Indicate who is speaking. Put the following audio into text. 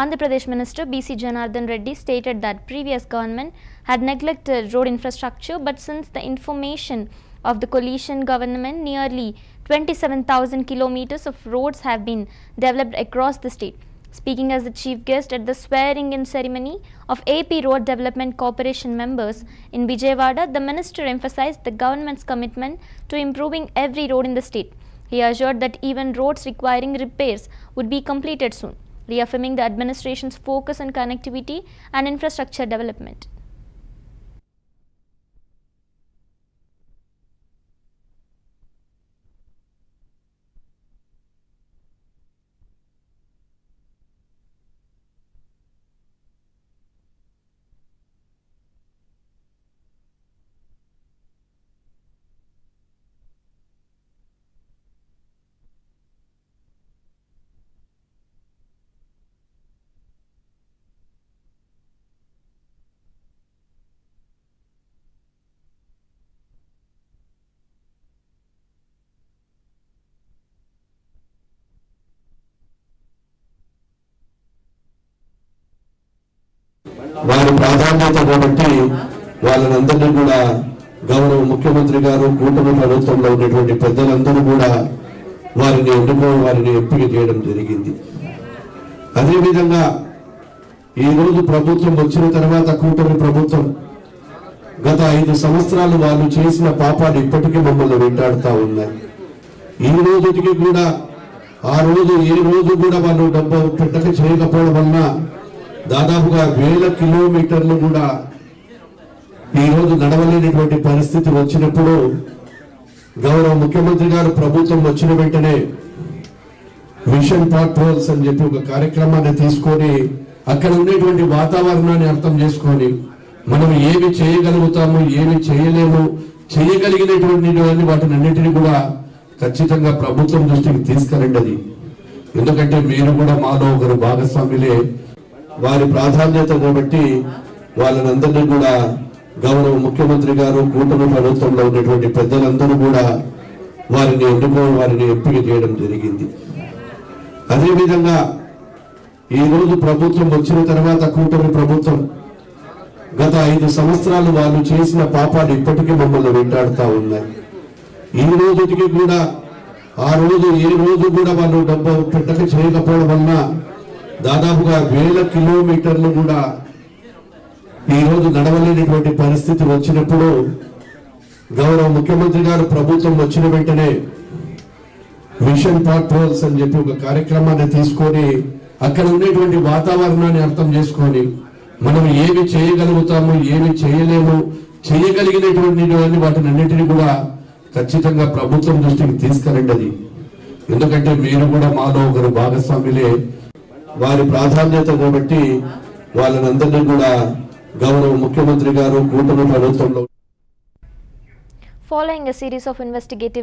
Speaker 1: Andhra Pradesh Minister B.C. Janardhan Reddy stated that previous government had neglected road infrastructure, but since the information of the coalition government, nearly 27,000 kilometers of roads have been developed across the state. Speaking as the chief guest at the swearing-in ceremony of AP Road Development Corporation members in Vijayawada, the minister emphasized the government's commitment to improving every road in the state. He assured that even roads requiring repairs would be completed soon, reaffirming the administration's focus on connectivity and infrastructure development.
Speaker 2: వారి ప్రాధాన్యత కాబట్టి వాళ్ళందరినీ కూడా గౌరవ ముఖ్యమంత్రి గారు కూటమి ప్రభుత్వంలో ఉన్నటువంటి పెద్దలందరూ కూడా వారిని ఎంపిక చేయడం జరిగింది. అదేవిధంగా ఈరోజు ప్రభుత్వం వచ్చిన తర్వాత కూటమి ప్రభుత్వం గత 5 సంవత్సరాలు వాళ్ళు చేసిన పాపాలు ఇప్పటికీ మమ్మల్ని వెంటాడుతూ ఉన్నాయి. ఈ రోజుకి కూడా ఆ రోజు ఏ రోజు కూడా వాళ్ళు డబ్బు పెట్టక చేయకపోవడం వలన దాదాపుగా 1000 కిలోమీటర్లు కూడా ఈరోజు నడవలేనటువంటి పరిస్థితి వచ్చినప్పుడు గౌరవ ముఖ్యమంత్రి గారు ప్రభుత్వం వచ్చిన వెంటనే మిషన్ పాట్రోల్స్ అని చెప్పి ఒక కార్యక్రమాన్ని తీసుకొని అక్కడ ఉండేటువంటి వాతావరణాన్ని అర్థం చేసుకొని మనం ఏమి చేయగలుగుతాము ఏమి చేయలేము చేయగలిగినటువంటి వాటిని అన్నిటినీ కూడా ఖచ్చితంగా ప్రభుత్వం దృష్టికి తీసుకెళ్ళండి. ఎందుకంటే మీరు కూడా మాలో ఒకరు భాగస్వాములే. వారి ప్రాధాన్యత కాబట్టి వాళ్ళందరినీ కూడా గౌరవ ముఖ్యమంత్రి గారు కూటమి ప్రభుత్వంలో ఉన్నటువంటి పెద్దలందరూ కూడా వారిని ఎంపిక చేయడం జరిగింది. అదేవిధంగా ఈరోజు ప్రభుత్వం వచ్చిన తర్వాత కూటమి ప్రభుత్వం గత 5 సంవత్సరాలు వాళ్ళు చేసిన పాపాలు ఇప్పటికీ మమ్మల్ని వెంటాడుతూ ఉన్నాయి. ఈ రోజుకి కూడా ఆ రోజు ఏ రోజు కూడా వాళ్ళు డబ్బు పెట్టక చేయకపోవడం వలన దాదాపుగా 1000 కిలోమీటర్లు కూడా ఈరోజు నడవలేనటువంటి పరిస్థితి వచ్చినప్పుడు గౌరవ ముఖ్యమంత్రి గారు ప్రభుత్వం వచ్చిన వెంటనే మిషన్ పాట్రోల్స్ అని చెప్పి ఒక కార్యక్రమాన్ని తీసుకొని అక్కడ ఉండేటువంటి వాతావరణాన్ని అర్థం చేసుకొని మనం ఏమి చేయగలుగుతాము ఏమి చేయలేము చేయగలిగినటువంటి వాటిని అన్నిటినీ కూడా ఖచ్చితంగా ప్రభుత్వం దృష్టికి తీసుకెళ్ళండి. ఎందుకంటే మీరు కూడా మాలో ఒకరు భాగస్వాములే. వారి ప్రాధాన్యత కాబట్టి వాళ్ళందరినీ కూడా గౌరవ ముఖ్యమంత్రి గారు కూటమి ప్రభుత్వంలో
Speaker 1: Following a series of investigative